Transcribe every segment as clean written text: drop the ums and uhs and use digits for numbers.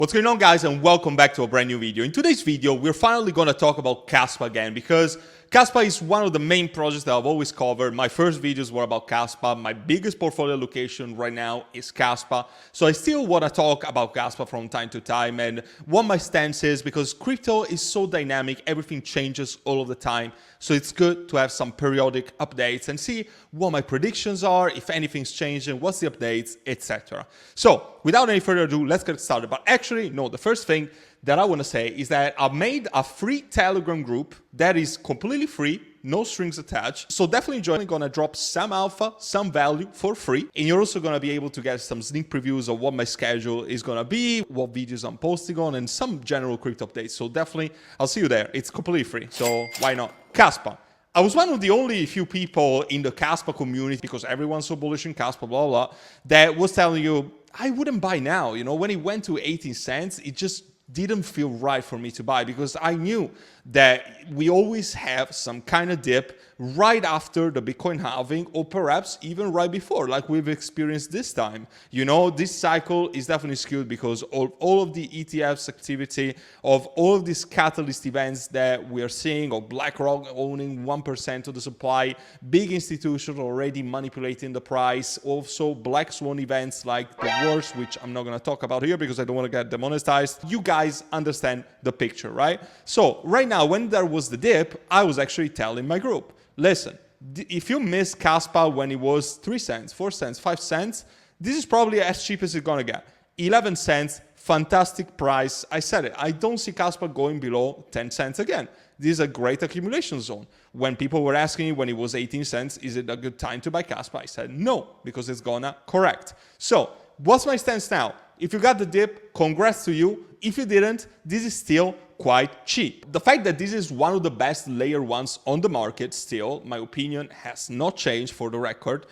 What's going on, guys, and welcome back to a brand new video. In today's video, we're finally going to talk about Kaspa again, because Kaspa is one of the main projects that I've always covered. My first videos were about Kaspa. My biggest portfolio allocation right now is Kaspa. So I still want to talk about Kaspa from time to time and what my stance is, because crypto is so dynamic, everything changes all of the time. So it's good to have some periodic updates and see what my predictions are, if anything's changing, what's the updates, etc. So without any further ado, let's get started. But actually, no, the first thing that I want to say is that I've made a free Telegram group that is completely free, no strings attached. So definitely join. I'm going to drop some alpha, some value for free. And you're also going to be able to get some sneak previews of what my schedule is going to be, what videos I'm posting on, and some general crypto updates. So definitely, I'll see you there. It's completely free. So why not? Kaspa. I was one of the only few people in the Kaspa community, because everyone's so bullish in Kaspa, blah, blah, that was telling you, I wouldn't buy now. You know, when it went to 18 cents, it just didn't feel right for me to buy, because I knew that we always have some kind of dip right after the Bitcoin halving, or perhaps even right before, like we've experienced this time. You know, this cycle is definitely skewed because of all of the ETFs activity, of all of these catalyst events that we are seeing, of BlackRock owning 1% of the supply, big institutions already manipulating the price, also black swan events like the wars, which I'm not going to talk about here because I don't want to get demonetized. You guys understand the picture, right? So right now, when there was the dip, I was actually telling my group, listen, if you missed Kaspa when it was 3 cents, 4 cents, 5 cents, this is probably as cheap as it's gonna get. 11 cents, fantastic price. I said it, I don't see Kaspa going below 10 cents again. This is a great accumulation zone. When people were asking me when it was 18 cents, is it a good time to buy Kaspa? I said no, because it's gonna correct. So what's my stance now? If you got the dip, congrats to you. If you didn't, this is still quite cheap. The fact that this is one of the best layer ones on the market, still, my opinion has not changed for the record.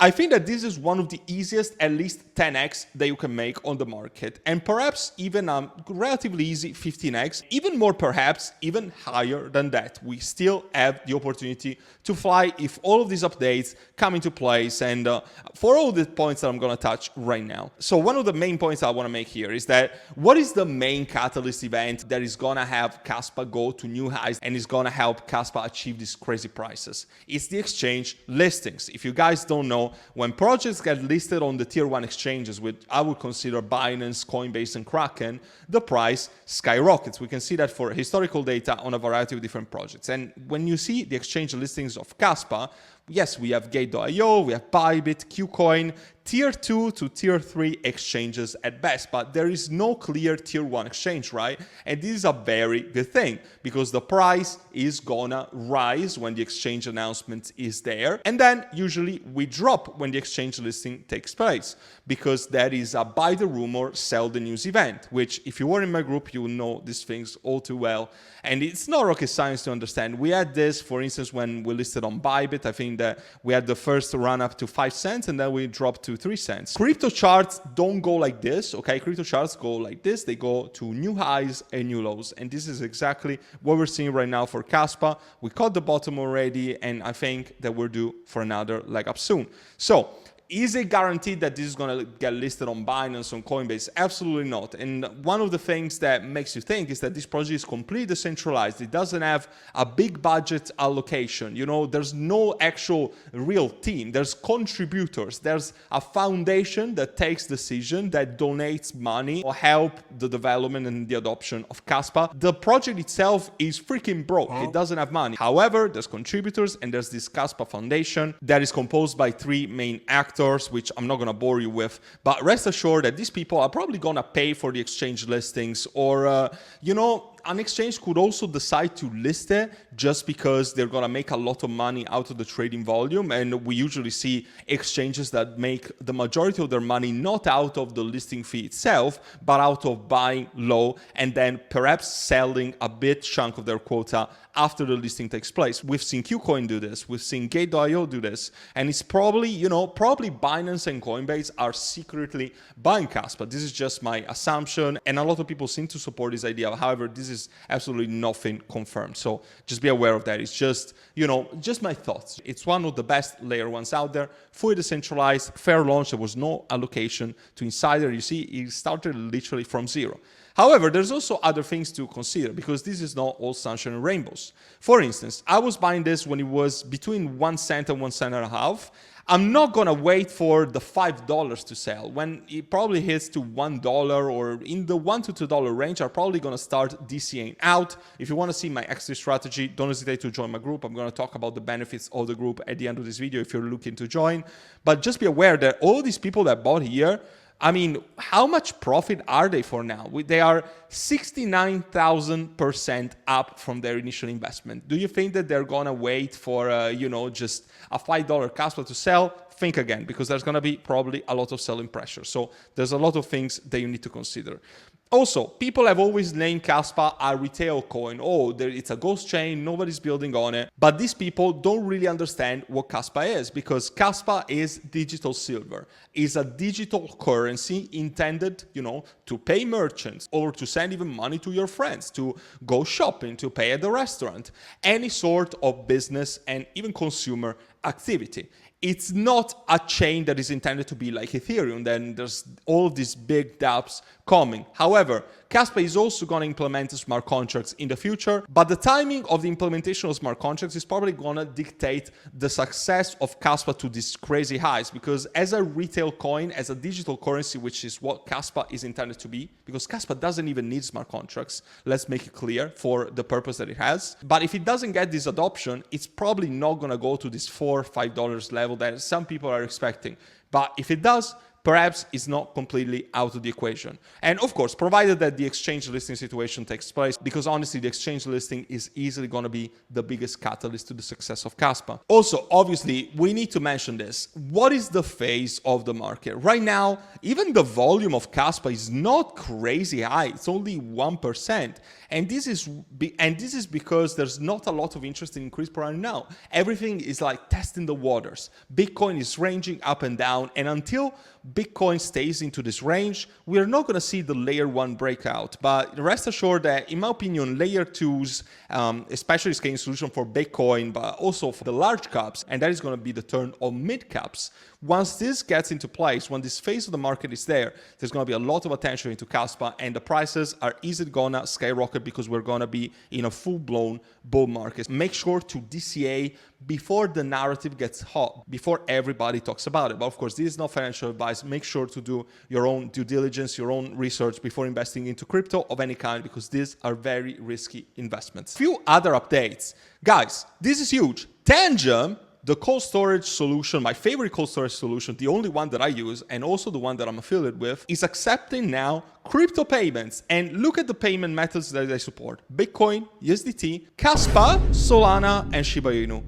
I think that this is one of the easiest, at least 10x that you can make on the market, and perhaps even a relatively easy 15x, even more perhaps, even higher than that. We still have the opportunity to fly if all of these updates come into place, and for all the points that I'm going to touch right now. So one of the main points I want to make here is that what is the main catalyst event that is going to have Kaspa go to new highs and is going to help Kaspa achieve these crazy prices? It's the exchange listings. If you guys don't know, when projects get listed on the tier 1 exchanges, which I would consider Binance, Coinbase, and Kraken, the price skyrockets. We can see that for historical data on a variety of different projects. And when you see the exchange listings of Kaspa, yes, we have Gate.io, we have Bybit, KuCoin, tier 2 to tier 3 exchanges at best, but there is no clear tier 1 exchange, right? And this is a very good thing, because the price is gonna rise when the exchange announcement is there, and then usually we drop when the exchange listing takes place, because that is a buy the rumor, sell the news event, which if you were in my group, you will know these things all too well. And it's not rocket science to understand. We had this, for instance, when we listed on Bybit. I think that we had the first run up to 5 cents, and then we dropped to 3 cents. Crypto charts don't go like this, okay? Crypto charts go like this. They go to new highs and new lows. And this is exactly what we're seeing right now for Kaspa. We caught the bottom already, and I think that we're due for another leg up soon. So is it guaranteed that this is going to get listed on Binance, on Coinbase? Absolutely not. And one of the things that makes you think is that this project is completely decentralized. It doesn't have a big budget allocation. You know, there's no actual real team. There's contributors. There's a foundation that takes decision, that donates money or help the development and the adoption of Kaspa. The project itself is freaking broke. It doesn't have money. However, there's contributors, and there's this Kaspa Foundation that is composed by 3 main actors, which I'm not going to bore you with, but rest assured that these people are probably going to pay for the exchange listings, or, you know, an exchange could also decide to list it just because they're going to make a lot of money out of the trading volume. And we usually see exchanges that make the majority of their money not out of the listing fee itself, but out of buying low and then perhaps selling a big chunk of their quota after the listing takes place. We've seen KuCoin do this. We've seen Gate.io do this. And it's probably, you know, probably Binance and Coinbase are secretly buying Kaspa. This is just my assumption. And a lot of people seem to support this idea. However, this this is absolutely nothing confirmed. So just be aware of that. It's just, just my thoughts. It's one of the best layer ones out there, fully decentralized, fair launch. There was no allocation to insider. You see, it started literally from zero. However, there's also other things to consider because this is not all sunshine and rainbows. For instance, I was buying this when it was between 1 cent and 1 cent and a half. I'm not gonna wait for the $5 to sell. When it probably hits to $1 or in the $1 to $2 range, I'm probably gonna start DCAing out. If you wanna see my exit strategy, don't hesitate to join my group. I'm gonna talk about the benefits of the group at the end of this video if you're looking to join. But just be aware that all these people that bought here, I mean, how much profit are they for now? They are 69,000% up from their initial investment. Do you think that they're gonna wait for, just a $5 Kaspa to sell? Think again, because there's gonna be probably a lot of selling pressure. So there's a lot of things that you need to consider. Also, people have always named Kaspa a retail coin. Oh, it's a ghost chain, nobody's building on it. But these people don't really understand what Kaspa is, because Kaspa is digital silver. It's a digital currency intended, to pay merchants or to send even money to your friends, to go shopping, to pay at the restaurant, any sort of business and even consumer activity. It's not a chain that is intended to be like Ethereum. Then there's all these big dApps coming. However, Kaspa is also going to implement smart contracts in the future, but the timing of the implementation of smart contracts is probably going to dictate the success of Kaspa to these crazy highs, because as a retail coin, as a digital currency, which is what Kaspa is intended to be, because Kaspa doesn't even need smart contracts, let's make it clear, for the purpose that it has. But if it doesn't get this adoption, it's probably not going to go to this $4 or $5 level that some people are expecting. But if it does, perhaps it's not completely out of the equation. And of course, provided that the exchange listing situation takes place, because honestly, the exchange listing is easily going to be the biggest catalyst to the success of Kaspa. Also, obviously, we need to mention this. What is the phase of the market? Right now, even the volume of Kaspa is not crazy high. It's only 1%. And this is because there's not a lot of interest in crypto right now. Everything is like testing the waters. Bitcoin is ranging up and down, and until Bitcoin stays into this range, we're not going to see the layer 1 breakout. But rest assured that, in my opinion, layer 2s, especially scaling solution for Bitcoin, but also for the large caps, and that is going to be the turn of mid caps. Once this gets into place, when this phase of the market is there, there's going to be a lot of attention into Kaspa, and the prices are easily going to skyrocket because we're going to be in a full-blown bull market. Make sure to DCA before the narrative gets hot, before everybody talks about it. But of course, this is not financial advice. Make sure to do your own due diligence, your own research before investing into crypto of any kind, because these are very risky investments. Few other updates. Guys, this is huge. Tangem, the cold storage solution, my favorite cold storage solution, the only one that I use and also the one that I'm affiliated with, is accepting now crypto payments. And look at the payment methods that they support: Bitcoin, USDT, Kaspa, Solana, and Shiba Inu.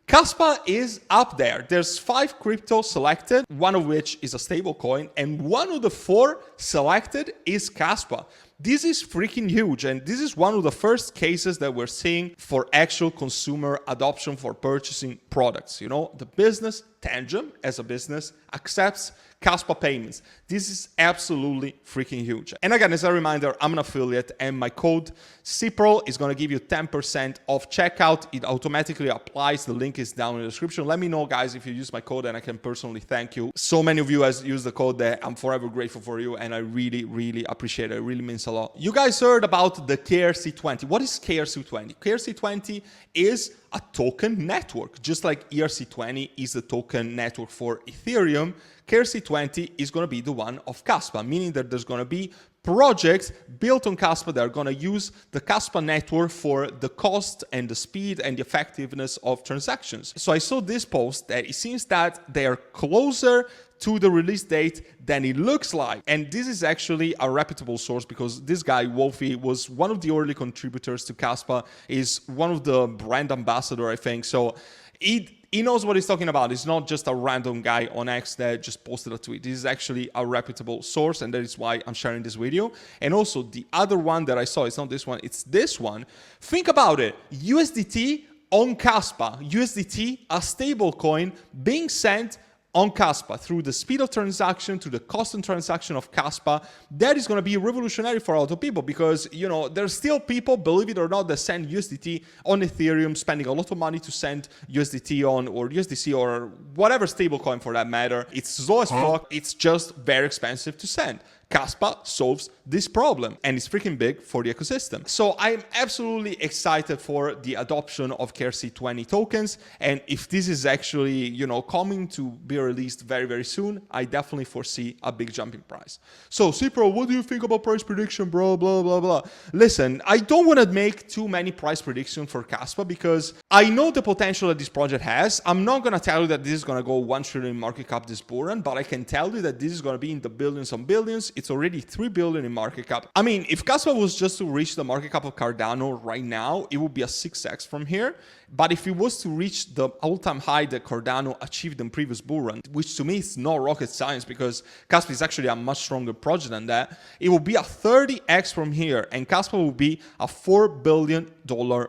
Kaspa is up there. There's 5 crypto selected, one of which is a stable coin, and one of the 4 selected is Kaspa. This is freaking huge, and this is one of the first cases that we're seeing for actual consumer adoption for purchasing products. The business, Tangem, as a business, accepts Kaspa payments. This is absolutely freaking huge. And again, as a reminder, I'm an affiliate, and my code CPRO is going to give you 10% off checkout. It automatically applies. The link is down in the description. Let me know, guys, if you use my code, and I can personally thank you. So many of you has used the code that I'm forever grateful for you, and I really, really appreciate it. It really means a lot. You guys heard about the KRC20. What is KRC20? KRC20 is a token network. Just like ERC20 is the token network for Ethereum, KRC20 is going to be the one of Kaspa, meaning that there's going to be projects built on Kaspa that are going to use the Kaspa network for the cost and the speed and the effectiveness of transactions. So I saw this post that it seems that they are closer to the release date than it looks like. And this is actually a reputable source, because this guy, Wolfie, was one of the early contributors to Kaspa, is one of the brand ambassador, I think. So he knows what he's talking about. It's not just a random guy on X that just posted a tweet. This is actually a reputable source, and that is why I'm sharing this video. And also the other one that I saw, it's not this one, it's this one. Think about it. USDT on Kaspa. USDT, a stable coin being sent on Kaspa, through the speed of transaction, through the cost and transaction of Kaspa, that is going to be revolutionary for a lot of people because, you know, there's still people, believe it or not, that send USDT on Ethereum, spending a lot of money to send USDT on, or USDC, or whatever stablecoin for that matter. It's slow as fuck. It's just very expensive to send. Kaspa solves this problem, and it's freaking big for the ecosystem. So I'm absolutely excited for the adoption of KRC20 tokens, and if this is actually, you know, coming to be released very, very soon, I definitely foresee a big jump in price. So, Cipro, what do you think about price prediction, bro? Blah, blah, blah. Listen, I don't want to make too many price predictions for Kaspa because I know the potential that this project has. I'm not going to tell you that this is going to go 1 trillion market cap this bull run, but I can tell you that this is going to be in the billions and billions. It's already 3 billion in market cap. I mean, if Kaspa was just to reach the market cap of Cardano right now, it would be a 6x from here. But if it was to reach the all-time high that Cardano achieved in previous bull run, which to me is not rocket science because Kaspa is actually a much stronger project than that, it will be a 30x from here, and Kaspa will be a $4 billion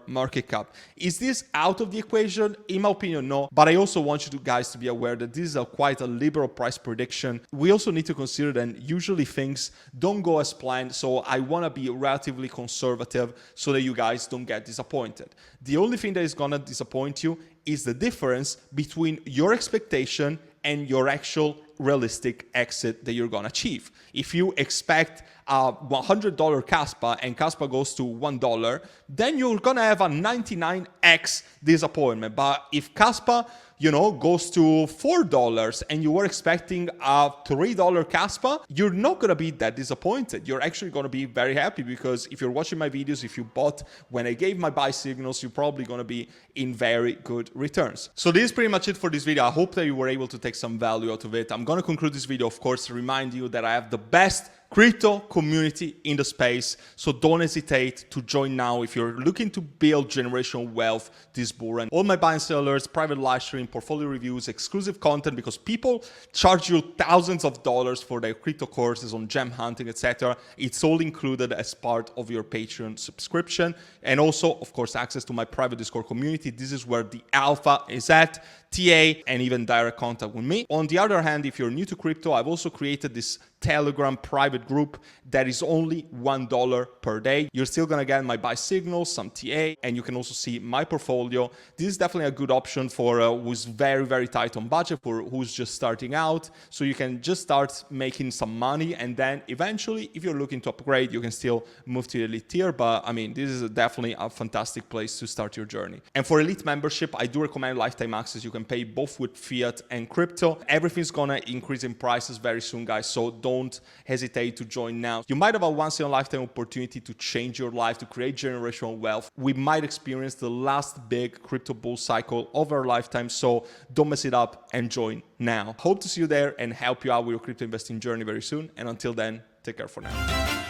market cap. Is this out of the equation? In my opinion, no. But I also want you guys to be aware that this is quite a liberal price prediction. We also need to consider that usually things don't go as planned, so I want to be relatively conservative so that you guys don't get disappointed. The only thing that is going to disappoint you is the difference between your expectation and your actual realistic exit that you're going to achieve. If you expect a $100 Kaspa and Kaspa goes to $1, then you're going to have a 99x disappointment. But if Kaspa, you know, goes to $4 and you were expecting a $3 Kaspa, you're not going to be that disappointed. You're actually going to be very happy because if you're watching my videos, if you bought when I gave my buy signals, you're probably going to be in very good returns. So this is pretty much it for this video. I hope that you were able to take some value out of it. I'm going to conclude this video, of course, to remind you that I have the best crypto community in the space, so don't hesitate to join now if you're looking to build generational wealth this bull run. All my buy and sellers, private live stream, portfolio reviews, exclusive content, because people charge you thousands of dollars for their crypto courses on gem hunting, etc. It's all included as part of your Patreon subscription, and also, of course, access to my private Discord community. This is where the alpha is at, TA, and even direct contact with me. On the other hand, if you're new to crypto, I've also created this Telegram private group that is only $1 per day. You're still gonna get my buy signals, some TA, and you can also see my portfolio. This is definitely a good option for who's very, very tight on budget, for who's just starting out. So you can just start making some money, and then eventually, if you're looking to upgrade, you can still move to the elite tier. But I mean, this is definitely a fantastic place to start your journey. And for elite membership, I do recommend lifetime access. You can pay both with fiat and crypto. Everything's gonna increase in prices very soon, guys, so don't hesitate to join now. You might have a once-in-a-lifetime opportunity to change your life, to create generational wealth. We might experience the last big crypto bull cycle of our lifetime, so don't mess it up and join now. Hope to see you there and help you out with your crypto investing journey very soon, and until then, take care for now.